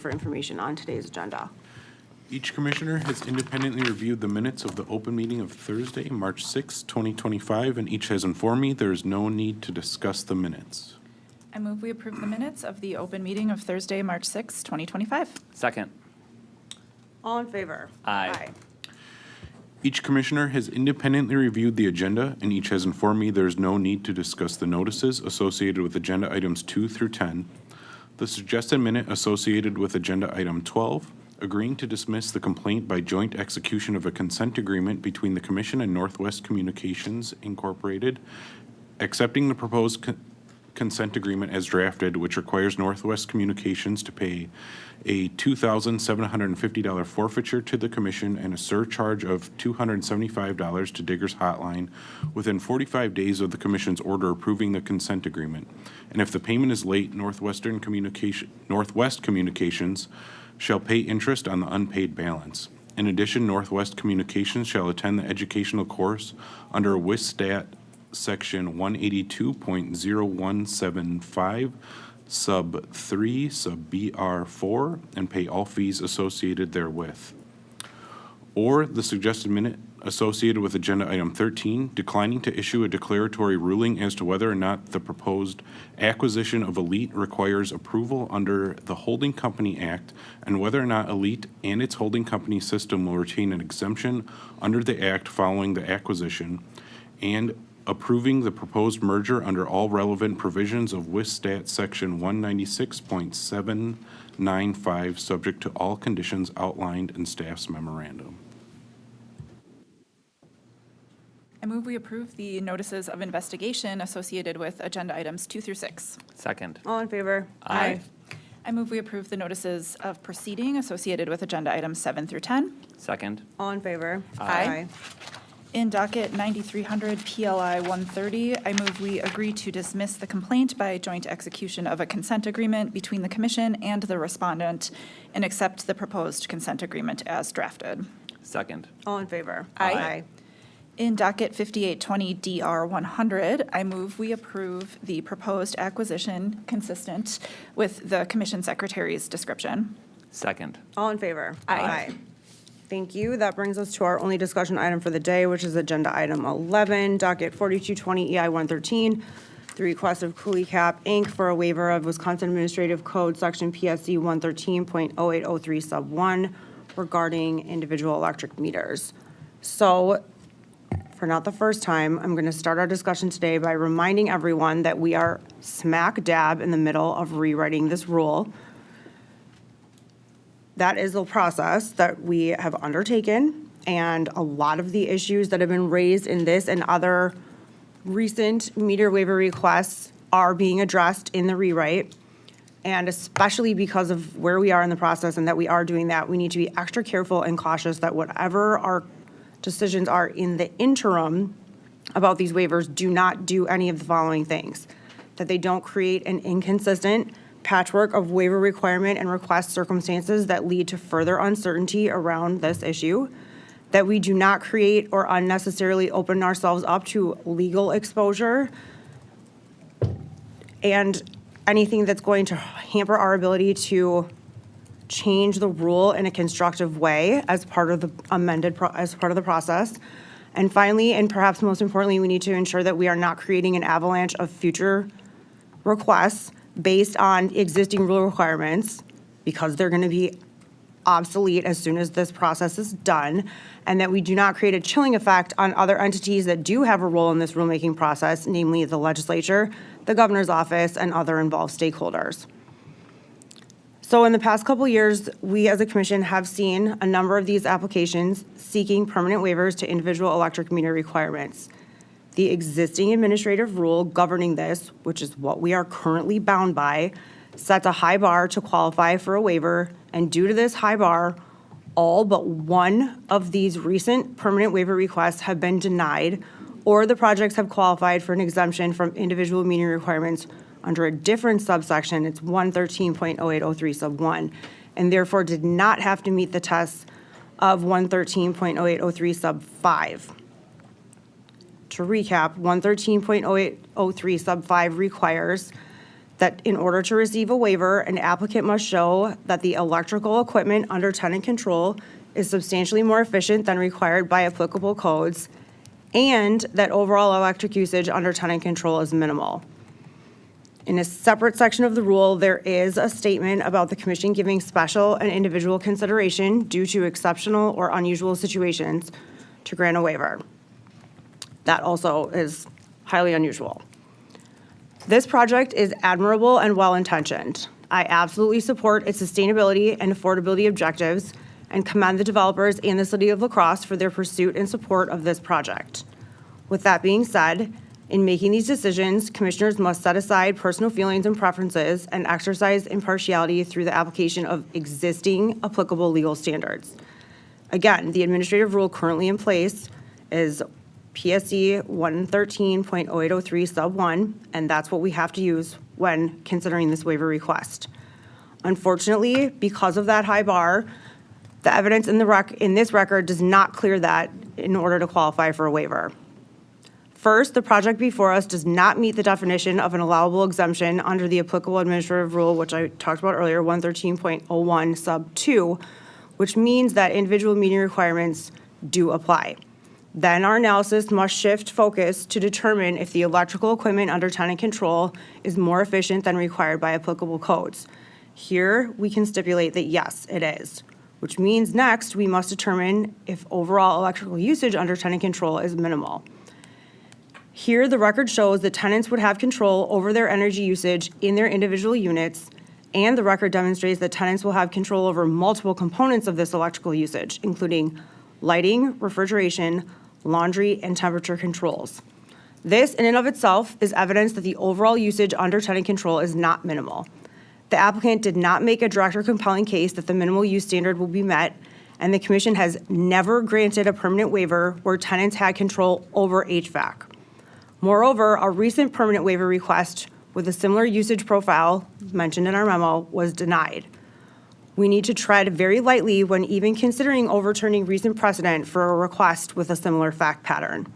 for information on today's agenda. Each commissioner has independently reviewed the minutes of the open meeting of Thursday, March 6, 2025, and each has informed me there is no need to discuss the minutes. I move we approve the minutes of the open meeting of Thursday, March 6, 2025. Second. All in favor? Aye. Each commissioner has independently reviewed the agenda, and each has informed me there is no need to discuss the notices associated with agenda items 2 through 10, the suggested minute associated with agenda item 12, agreeing to dismiss the complaint by joint execution of a consent agreement between the Commission and Northwest Communications Incorporated, accepting the proposed consent agreement as drafted, which requires Northwest Communications to pay a $2,750 forfeiture to the Commission and a surcharge of $275 to Diggers Hotline within 45 days of the Commission's order approving the consent agreement. And if the payment is late, Northwest Communications shall pay interest on the unpaid balance. In addition, Northwest Communications shall attend the educational course under WISSTAT Section 182.0175, Sub 3, Sub BR 4, and pay all fees associated therewith. Or the suggested minute associated with agenda item 13, declining to issue a declaratory ruling as to whether or not the proposed acquisition of Elite requires approval under the Holding Company Act, and whether or not Elite and its holding company system will retain an exemption under the Act following the acquisition, and approving the proposed merger under all relevant provisions of WISSTAT Section 196.795, subject to all conditions outlined in staff's memorandum. I move we approve the notices of investigation associated with agenda items 2 through 6. Second. All in favor? Aye. I move we approve the notices of proceeding associated with agenda items 7 through 10. Second. All in favor? Aye. In docket 9300 PLI 130, I move we agree to dismiss the complaint by joint execution of a consent agreement between the Commission and the respondent and accept the proposed consent agreement as drafted. Second. All in favor? Aye. In docket 5820 DR 100, I move we approve the proposed acquisition consistent with the Commission Secretary's description. Second. All in favor? Aye. Thank you. That brings us to our only discussion item for the day, which is agenda item 11, docket 4220 EI 113, the request of Cooley Cap Inc. for a waiver of Wisconsin Administrative Code Section PSC 113.0803 sub 1 regarding individual electric meters. So, for not the first time, I'm going to start our discussion today by reminding everyone that we are smack dab in the middle of rewriting this rule. That is a process that we have undertaken, and a lot of the issues that have been raised in this and other recent meter waiver requests are being addressed in the rewrite. And especially because of where we are in the process and that we are doing that, we need to be extra careful and cautious that whatever our decisions are in the interim about these waivers do not do any of the following things: that they don't create an inconsistent patchwork of waiver requirement and request circumstances that lead to further uncertainty around this issue, that we do not create or unnecessarily open ourselves up to legal exposure, and anything that's going to hamper our ability to change the rule in a constructive way as part of the as part of the process. And finally, and perhaps most importantly, we need to ensure that we are not creating an avalanche of future requests based on existing rule requirements, because they're going to be obsolete as soon as this process is done, and that we do not create a chilling effect on other entities that do have a role in this rulemaking process, namely the legislature, the governor's office, and other involved stakeholders. So in the past couple of years, we as a commission have seen a number of these applications seeking permanent waivers to individual electric meter requirements. The existing administrative rule governing this, which is what we are currently bound by, sets a high bar to qualify for a waiver, and due to this high bar, all but one of these recent permanent waiver requests have been denied, or the projects have qualified for an exemption from individual meter requirements under a different subsection. It's 113.0803 sub 1, and therefore did not have to meet the tests of 113.0803 sub 5. To recap, 113.0803 sub 5 requires that in order to receive a waiver, an applicant must show that the electrical equipment under tenant control is substantially more efficient than required by applicable codes, and that overall electric usage under tenant control is minimal. In a separate section of the rule, there is a statement about the commission giving special and individual consideration due to exceptional or unusual situations to grant a waiver. That also is highly unusual. This project is admirable and well-intentioned. I absolutely support its sustainability and affordability objectives and commend the developers and the city of La Crosse for their pursuit and support of this project. With that being said, in making these decisions, commissioners must set aside personal feelings and preferences and exercise impartiality through the application of existing applicable legal standards. Again, the administrative rule currently in place is PSC 113.0803 sub 1, and that's what we have to use when considering this waiver request. Unfortunately, because of that high bar, the evidence in this record does not clear that in order to qualify for a waiver. First, the project before us does not meet the definition of an allowable exemption under the applicable administrative rule, which I talked about earlier, 113.01 sub 2, which means that individual meeting requirements do apply. Then our analysis must shift focus to determine if the electrical equipment under tenant control is more efficient than required by applicable codes. Here, we can stipulate that yes, it is, which means next we must determine if overall electrical usage under tenant control is minimal. Here, the record shows that tenants would have control over their energy usage in their individual units, and the record demonstrates that tenants will have control over multiple components of this electrical usage, including lighting, refrigeration, laundry, and temperature controls. This, in and of itself, is evidence that the overall usage under tenant control is not minimal. The applicant did not make a direct or compelling case that the minimal use standard will be met, and the commission has never granted a permanent waiver where tenants had control over HVAC. Moreover, a recent permanent waiver request with a similar usage profile mentioned in our memo was denied. We need to tread very lightly when even considering overturning recent precedent for a request with a similar fact pattern.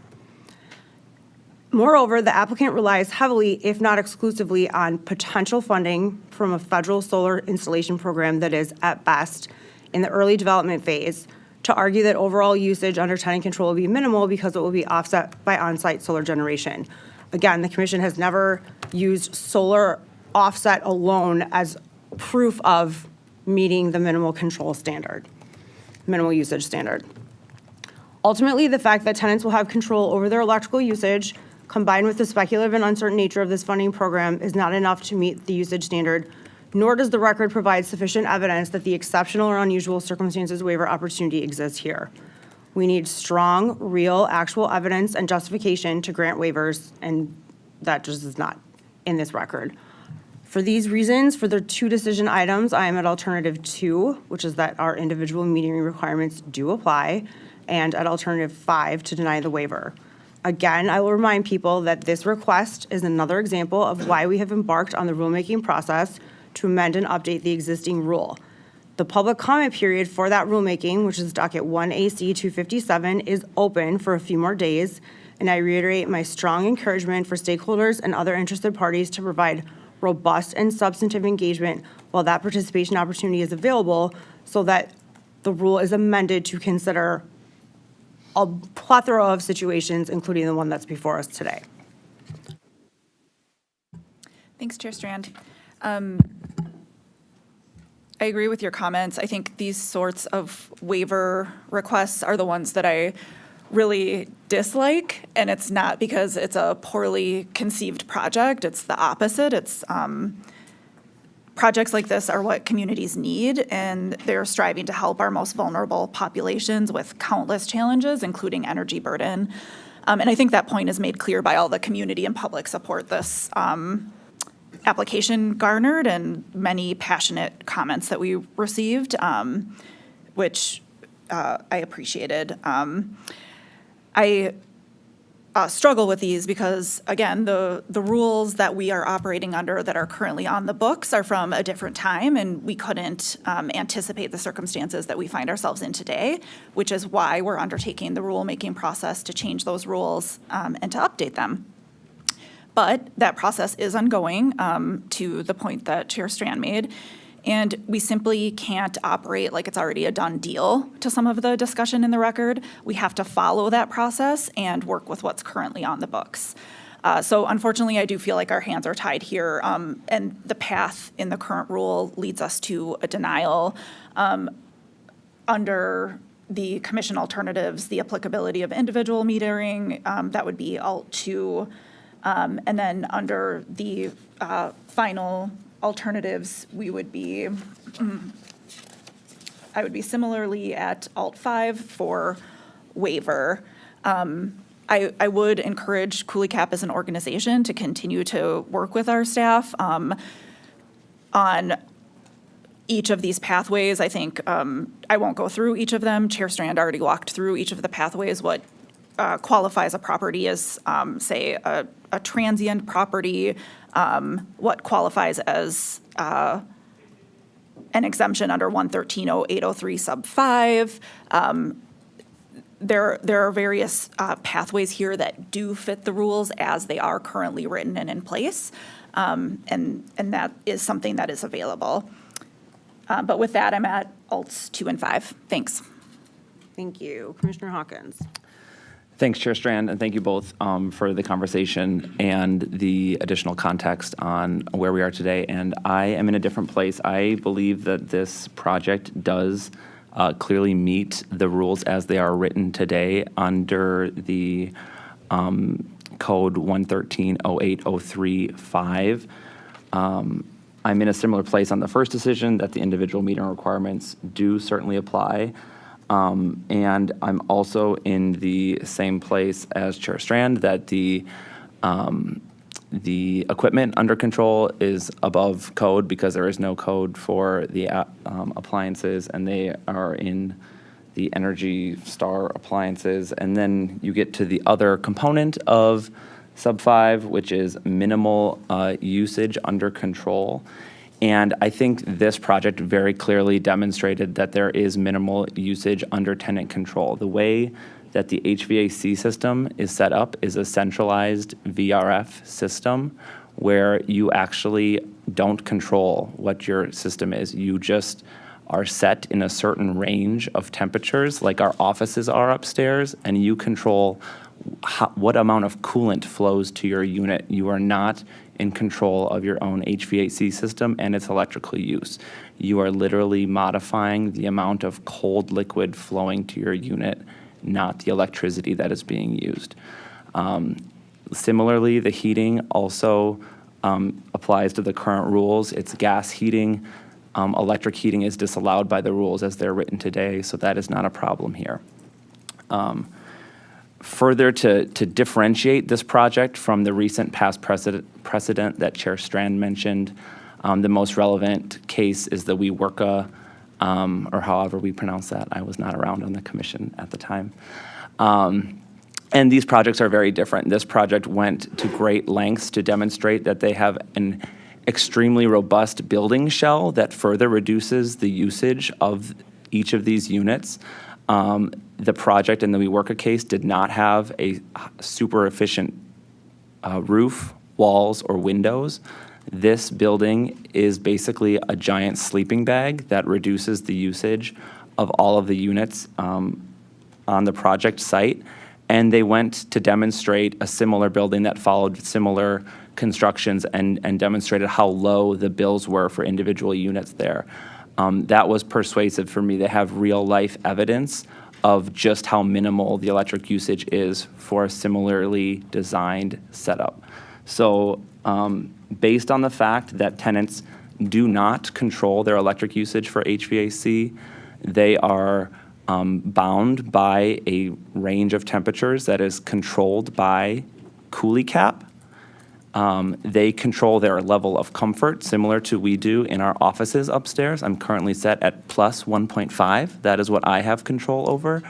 Moreover, the applicant relies heavily, if not exclusively, on potential funding from a federal solar installation program that is, at best, in the early development phase, to argue that overall usage under tenant control will be minimal because it will be offset by on-site solar generation. Again, the commission has never used solar offset alone as proof of meeting the minimal control standard, minimal usage standard. Ultimately, the fact that tenants will have control over their electrical usage, combined with the speculative and uncertain nature of this funding program, is not enough to meet the usage standard, nor does the record provide sufficient evidence that the exceptional or unusual circumstances waiver opportunity exists here. We need strong, real, actual evidence and justification to grant waivers, and that just is not in this record. For these reasons, for the two decision items, I am at alternative 2, which is that our individual meeting requirements do apply, and at alternative 5 to deny the waiver. Again, I will remind people that this request is another example of why we have embarked on the rulemaking process to amend and update the existing rule. The public comment period for that rulemaking, which is docket 1 AC 257, is open for a few more days, and I reiterate my strong encouragement for stakeholders and other interested parties to provide robust and substantive engagement while that participation opportunity is available, so that the rule is amended to consider a plethora of situations, including the one that's before us today. Thanks, Chair Strand. I agree with your comments. I think these sorts of waiver requests are the ones that I really dislike, and it's not because it's a poorly conceived project. It's the opposite. It's projects like this are what communities need, and they're striving to help our most vulnerable populations with countless challenges, including energy burden. And I think that point is made clear by all the community and public support this application garnered and many passionate comments that we received, which I appreciated. I struggle with these because, again, the rules that we are operating under that are currently on the books are from a different time, and we couldn't anticipate the circumstances that we find ourselves in today, which is why we're undertaking the rulemaking process to change those rules and to update them. But that process is ongoing, to the point that Chair Strand made. And we simply can't operate like it's already a done deal to some of the discussion in the record. We have to follow that process and work with what's currently on the books. So unfortunately, I do feel like our hands are tied here, and the path in the current rule leads us to a denial. Under the commission alternatives, the applicability of individual metering, that would be Alt 2. And then under the final alternatives, we would be, I would be similarly at Alt 5 for waiver. I would encourage Cooley Cap as an organization to continue to work with our staff on each of these pathways. I think I won't go through each of them. Chair Strand already walked through each of the pathways, what qualifies a property as, say, a transient property, what qualifies as an exemption under 1130803 sub 5. There are various pathways here that do fit the rules as they are currently written and in place, and that is something that is available. But with that, I'm at Alts 2 and 5. Thanks. Thank you. Commissioner Hawkins. Thanks, Chair Strand, and thank you both for the conversation and the additional context on where we are today. And I am in a different place. I believe that this project does clearly meet the rules as they are written today under the Code 1130803-5. I'm in a similar place on the first decision that the individual metering requirements do certainly apply. And I'm also in the same place as Chair Strand that the equipment under control is above code because there is no code for the appliances, and they are in the Energy Star appliances. And then you get to the other component of sub 5, which is minimal usage under control. And I think this project very clearly demonstrated that there is minimal usage under tenant control. The way that the HVAC system is set up is a centralized VRF system where you actually don't control what your system is. You just are set in a certain range of temperatures, like our offices are upstairs, and you control what amount of coolant flows to your unit. You are not in control of your own HVAC system and its electrical use. You are literally modifying the amount of cold liquid flowing to your unit, not the electricity that is being used. Similarly, the heating also applies to the current rules. It's gas heating. Electric heating is disallowed by the rules as they're written today, so that is not a problem here. Further, to differentiate this project from the recent past precedent that Chair Strand mentioned, the most relevant case is the Waupaca, or however we pronounce that. I was not around on the commission at the time. And these projects are very different. This project went to great lengths to demonstrate that they have an extremely robust building shell that further reduces the usage of each of these units. The project in the Waupaca case did not have a super efficient roof, walls, or windows. This building is basically a giant sleeping bag that reduces the usage of all of the units on the project site. And they went to demonstrate a similar building that followed similar constructions and demonstrated how low the bills were for individual units there. That was persuasive for me. They have real life evidence of just how minimal the electric usage is for a similarly designed setup. So based on the fact that tenants do not control their electric usage for HVAC, they are bound by a range of temperatures that is controlled by Cooley Cap. They control their level of comfort, similar to we do in our offices upstairs. I'm currently set at plus 1.5. That is what I have control over.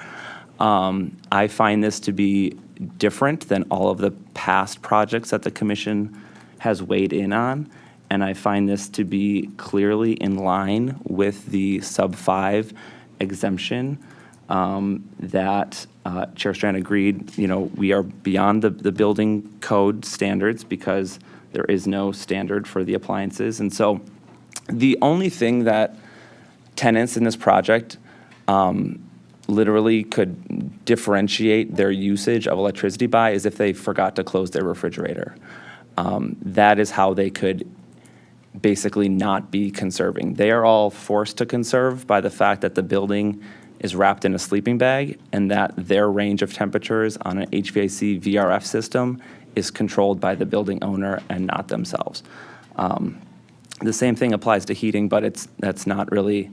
I find this to be different than all of the past projects that the commission has weighed in on, and I find this to be clearly in line with the sub 5 exemption that Chair Strand agreed, we are beyond the building code standards because there is no standard for the appliances. And so the only thing that tenants in this project literally could differentiate their usage of electricity by is if they forgot to close their refrigerator. That is how they could basically not be conserving. They are all forced to conserve by the fact that the building is wrapped in a sleeping bag and that their range of temperatures on an HVAC VRF system is controlled by the building owner and not themselves. The same thing applies to heating, but that's not really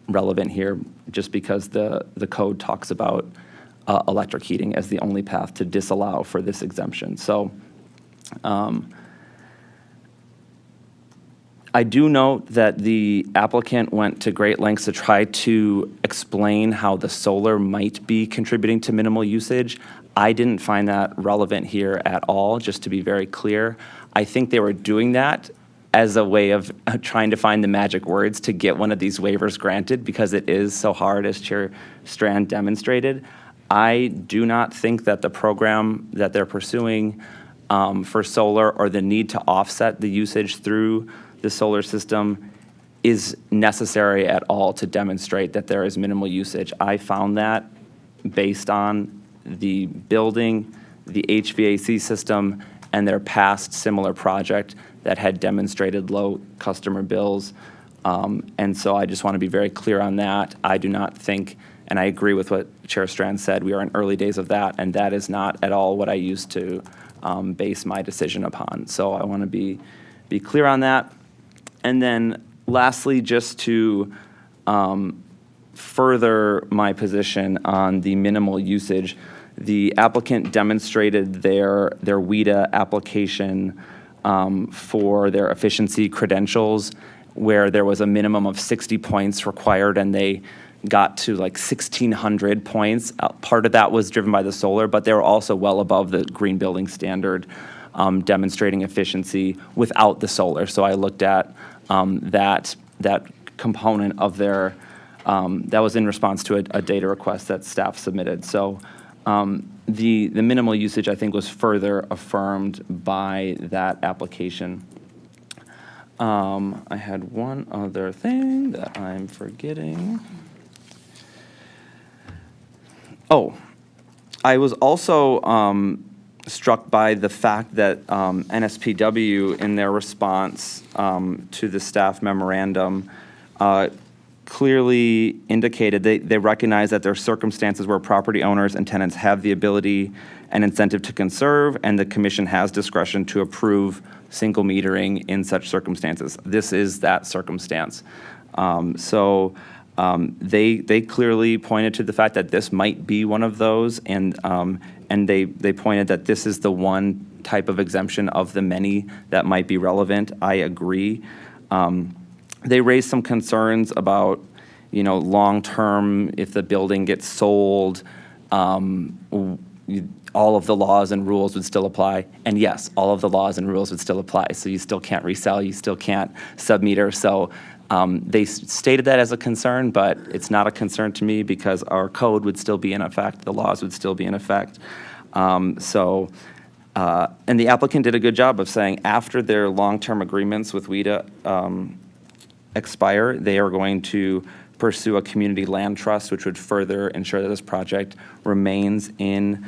relevant here just because the code talks about electric heating as the only path to disallow for this exemption. So I do note that the applicant went to great lengths to try to explain how the solar might be contributing to minimal usage. I didn't find that relevant here at all, just to be very clear. I think they were doing that as a way of trying to find the magic words to get one of these waivers granted because it is so hard, as Chair Strand demonstrated. I do not think that the program that they're pursuing for solar or the need to offset the usage through the solar system is necessary at all to demonstrate that there is minimal usage. I found that based on the building, the HVAC system, and their past similar project that had demonstrated low customer bills. And so I just want to be very clear on that. I do not think, and I agree with what Chair Strand said, we are in early days of that, and that is not at all what I used to base my decision upon. So I want to be clear on that. And then lastly, just to further my position on the minimal usage, the applicant demonstrated their WIDA application for their efficiency credentials where there was a minimum of 60 points required and they got to like 1,600 points. Part of that was driven by the solar, but they were also well above the green building standard demonstrating efficiency without the solar. So I looked at that component of their, that was in response to a data request that staff submitted. So the minimal usage, I think, was further affirmed by that application. I had one other thing that I'm forgetting. Oh, I was also struck by the fact that NSPW, in their response to the staff memorandum, clearly indicated they recognize that there are circumstances where property owners and tenants have the ability and incentive to conserve, and the commission has discretion to approve single metering in such circumstances. This is that circumstance. They clearly pointed to the fact that this might be one of those, and they pointed that this is the one type of exemption of the many that might be relevant. I agree. They raised some concerns about, long-term, if the building gets sold, all of the laws and rules would still apply. And yes, all of the laws and rules would still apply. So you still can't resell, you still can't submeter. So they stated that as a concern, but it's not a concern to me because our code would still be in effect, the laws would still be in effect. And the applicant did a good job of saying after their long-term agreements with WIDA expire, they are going to pursue a community land trust, which would further ensure that this project remains in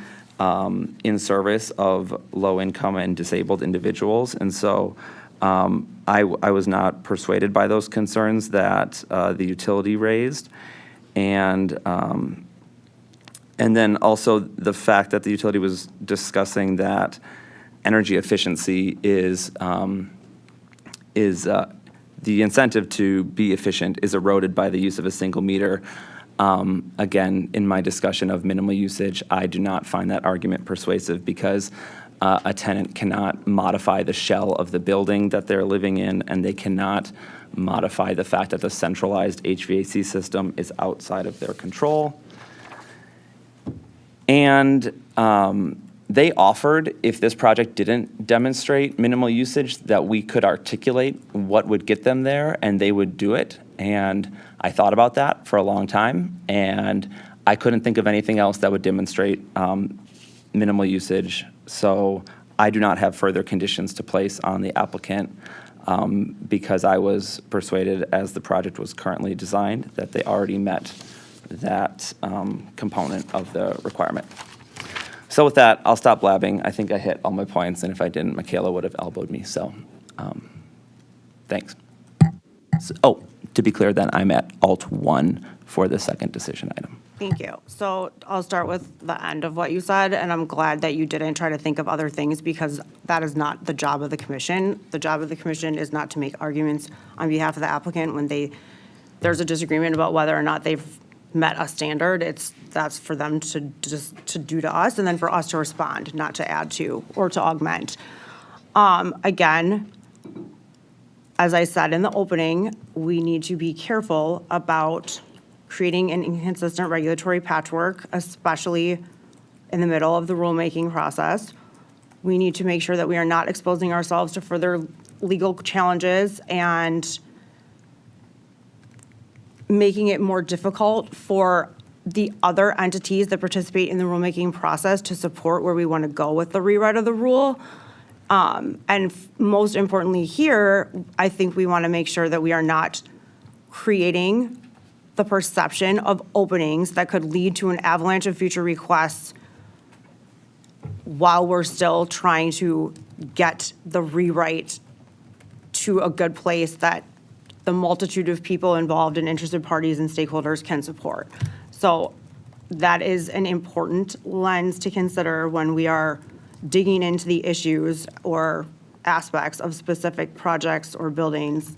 service of low-income and disabled individuals. And so I was not persuaded by those concerns that the utility raised. And then also the fact that the utility was discussing that energy efficiency is the incentive to be efficient is eroded by the use of a single meter. Again, in my discussion of minimal usage, I do not find that argument persuasive because a tenant cannot modify the shell of the building that they're living in, and they cannot modify the fact that the centralized HVAC system is outside of their control. And They offered, if this project didn't demonstrate minimal usage, that we could articulate what would get them there, and they would do it. And I thought about that for a long time, and I couldn't think of anything else that would demonstrate minimal usage. So I do not have further conditions to place on the applicant because I was persuaded, as the project was currently designed, that they already met that component of the requirement. So with that, I'll stop blabbing. I think I hit all my points, and if I didn't, Michaela would have elbowed me, so thanks. So, to be clear then, I'm at Alt 1 for the second decision item. Thank you. So I'll start with the end of what you said, and I'm glad that you didn't try to think of other things because that is not the job of the commission. The job of the commission is not to make arguments on behalf of the applicant when there's a disagreement about whether or not they've met a standard. That's for them to do to us, and then for us to respond, not to add to or to augment. Again, as I said in the opening, we need to be careful about creating an inconsistent regulatory patchwork, especially in the middle of the rulemaking process. We need to make sure that we are not exposing ourselves to further legal challenges and making it more difficult for the other entities that participate in the rulemaking process to support where we want to go with the rewrite of the rule. Most importantly here, I think we want to make sure that we are not creating the perception of openings that could lead to an avalanche of future requests while we're still trying to get the rewrite to a good place that the multitude of people involved and interested parties and stakeholders can support. So that is an important lens to consider when we are digging into the issues or aspects of specific projects or buildings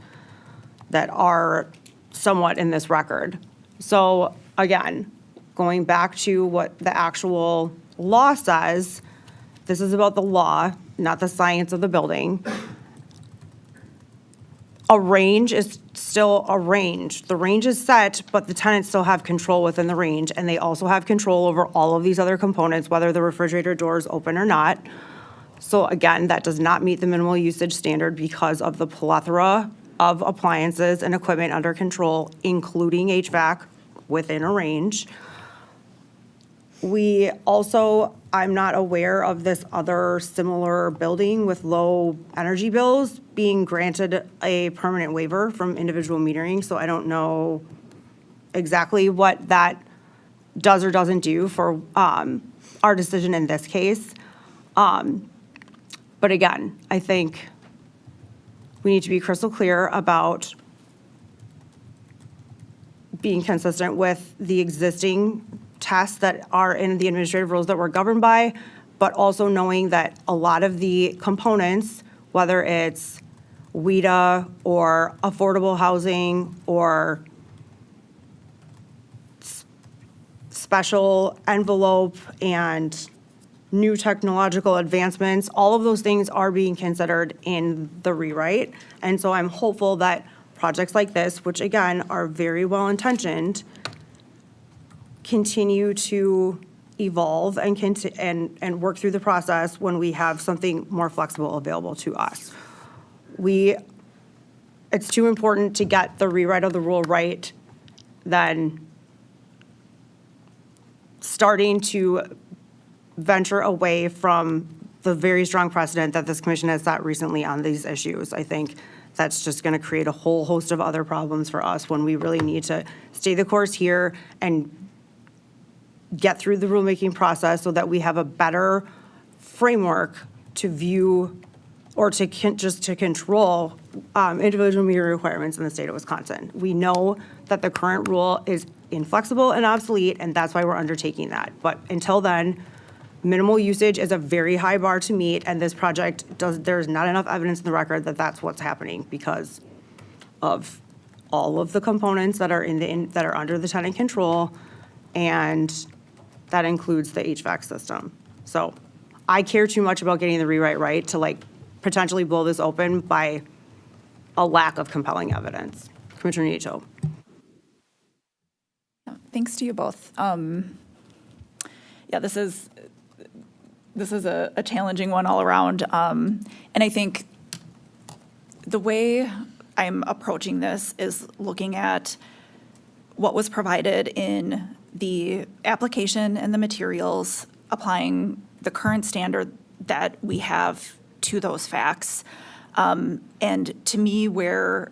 that are somewhat in this record. So again, going back to what the actual law says, this is about the law, not the science of the building. A range is still a range. The range is set, but the tenants still have control within the range, and they also have control over all of these other components, whether the refrigerator door is open or not. So again, that does not meet the minimal usage standard because of the plethora of appliances and equipment under control, including HVAC within a range. We also, I'm not aware of this other similar building with low energy bills being granted a permanent waiver from individual metering, so I don't know exactly what that does or doesn't do for our decision in this case. But again, I think we need to be crystal clear about being consistent with the existing tests that are in the administrative rules that we're governed by, but also knowing that a lot of the components, whether it's WIDA or affordable housing or special envelope and new technological advancements, all of those things are being considered in the rewrite. And so I'm hopeful that projects like this, which again are very well-intentioned, continue to evolve and work through the process when we have something more flexible available to us. It's too important to get the rewrite of the rule right than starting to venture away from the very strong precedent that this commission has set recently on these issues. I think that's just going to create a whole host of other problems for us when we really need to stay the course here and get through the rulemaking process so that we have a better framework to view or to control individual meter requirements in the state of Wisconsin. We know that the current rule is inflexible and obsolete, and that's why we're undertaking that. But until then, minimal usage is a very high bar to meet, and this project there's not enough evidence in the record that that's what's happening because of all of the components that are that are under the tenant control, and that includes the HVAC system. So I care too much about getting the rewrite right to potentially blow this open by a lack of compelling evidence. Commissioner Nieto. Thanks to you both. Yeah, this is this is a challenging one all around. And I think the way I'm approaching this is looking at what was provided in the application and the materials, applying the current standard that we have to those facts. And to me, where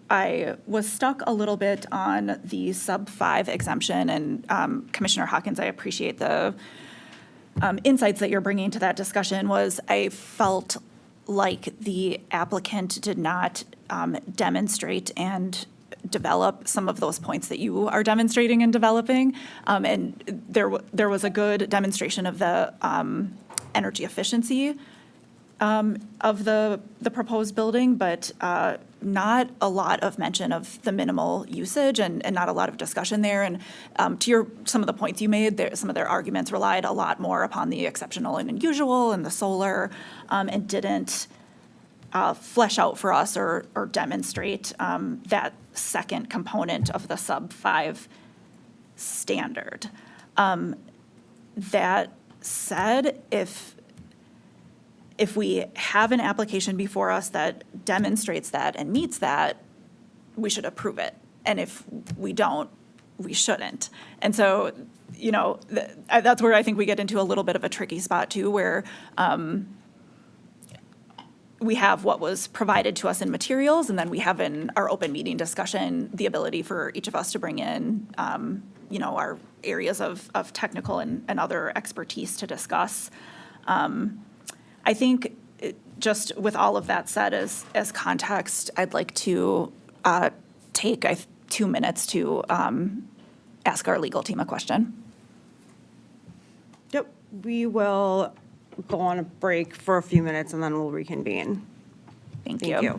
I was stuck a little bit on the sub-5 exemption, and Commissioner Hawkins, I appreciate the insights that you're bringing to that discussion, was I felt like the applicant did not demonstrate and develop some of those points that you are demonstrating and developing. And there was a good demonstration of the energy efficiency of the proposed building, but not a lot of mention of the minimal usage and not a lot of discussion there. And to some of the points you made, some of their arguments relied a lot more upon the exceptional and unusual and the solar, and didn't flesh out for us or demonstrate that second component of the sub-5 standard. That said, if we have an application before us that demonstrates that and meets that, we should approve it. And if we don't, we shouldn't. And so, that's where I think we get into a little bit of a tricky spot too, where we have what was provided to us in materials, and then we have in our open meeting discussion the ability for each of us to bring in, our areas of technical and other expertise to discuss. I think just with all of that said as context, I'd like to take 2 minutes to ask our legal team a question. Yep, we will go on a break for a few minutes and then we'll reconvene. Thank Thank you.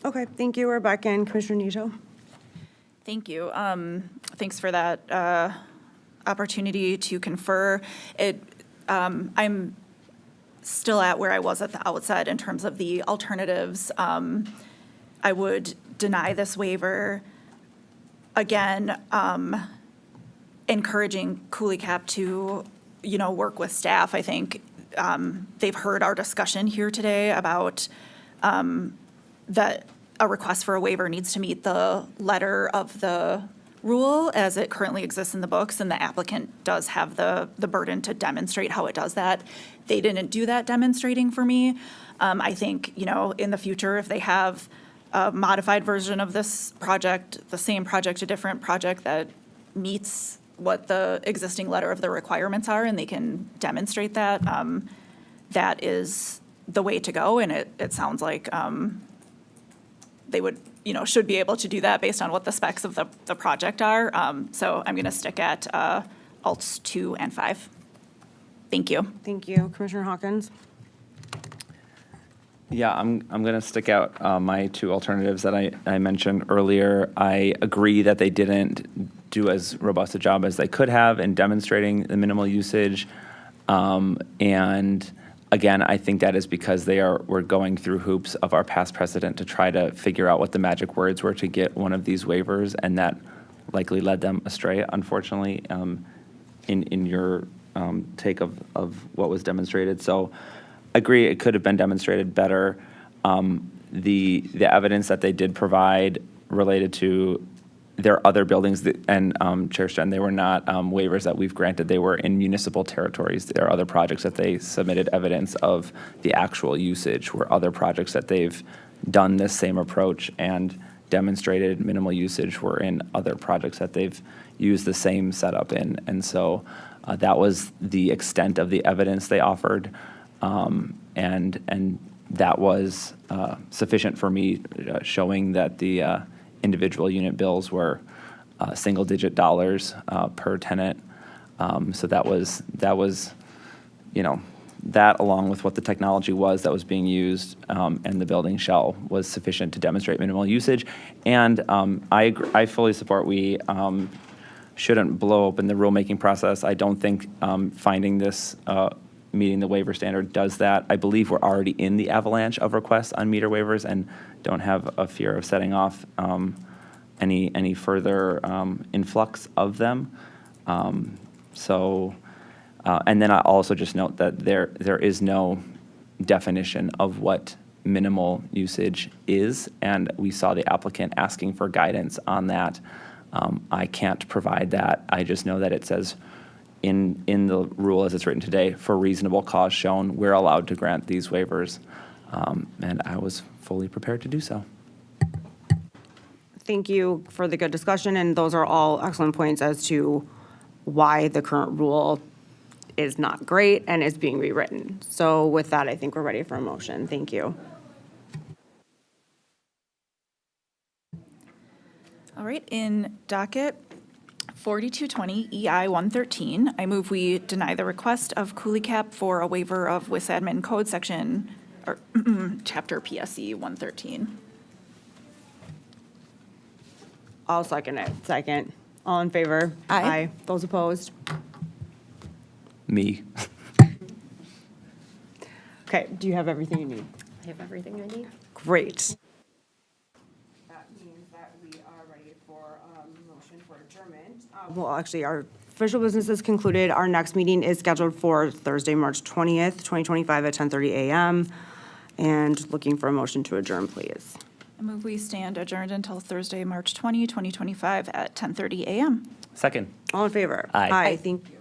Okay, thank you, Rebecca and Commissioner Nito. Thank you. Thanks for that opportunity to confer. I'm still at where I was at the outset in terms of the alternatives. I would deny this waiver. Again, encouraging Cooley Cap to, work with staff. I think they've heard our discussion here today about that a request for a waiver needs to meet the letter of the rule as it currently exists in the books, and the applicant does have the burden to demonstrate how it does that. They didn't do that demonstrating for me. I think, in the future, if they have a modified version of this project, the same project, a different project that meets what the existing letter of the requirements are, and they can demonstrate that, that is the way to go. And it sounds like they would, should be able to do that based on what the specs of the project are. So I'm going to stick at alts 2 and 5. Thank you. Thank you. Commissioner Hawkins? Yeah, I'm going to stick out my two alternatives that I mentioned earlier. I agree that they didn't do as robust a job as they could have in demonstrating the minimal usage. And again, I think that is because we're going through hoops of our past precedent to try to figure out what the magic words were to get one of these waivers, and that likely led them astray, unfortunately, in your take of what was demonstrated. So I agree it could have been demonstrated better. The evidence that they did provide related to their other buildings, and Chair Sten, they were not waivers that we've granted. They were in municipal territories. There are other projects that they submitted evidence of the actual usage, were other projects that they've done this same approach and demonstrated minimal usage were in other projects that they've used the same setup in. And so that was the extent of the evidence they offered. And that was sufficient for me, showing that the individual unit bills were single-digit dollars per tenant. So that was that along with what the technology was that was being used and the building shell was sufficient to demonstrate minimal usage. And I fully support we shouldn't blow open the rulemaking process. I don't think finding this meeting the waiver standard does that. I believe we're already in the avalanche of requests on meter waivers and don't have a fear of setting off any further influx of them. And then I also just note that there is no definition of what minimal usage is, and we saw the applicant asking for guidance on that. I can't provide that. I just know that it says in the rule as it's written today, for reasonable cause shown, we're allowed to grant these waivers, and I was fully prepared to do so. Thank you for the good discussion, and those are all excellent points as to why the current rule is not great and is being rewritten. So with that, I think we're ready for a motion. Thank you. All right, in docket 4220 EI 113, I move we deny the request of Cooley Cap for a waiver of WIS-Admin Code section, or chapter PSC 113. I'll second it. Second. All in favor? Aye. Those opposed? Me. Okay, do you have everything you need? I have everything I need. Great. That means that we are ready for a motion for adjournment. Well, actually, our official business is concluded. Our next meeting is scheduled for Thursday, March 20th, 2025 at 10:30 a.m. And looking for a motion to adjourn, please. I move we stand adjourned until Thursday, March 20, 2025 at 10:30 a.m. Second. All in favor? Aye. Aye, thank you.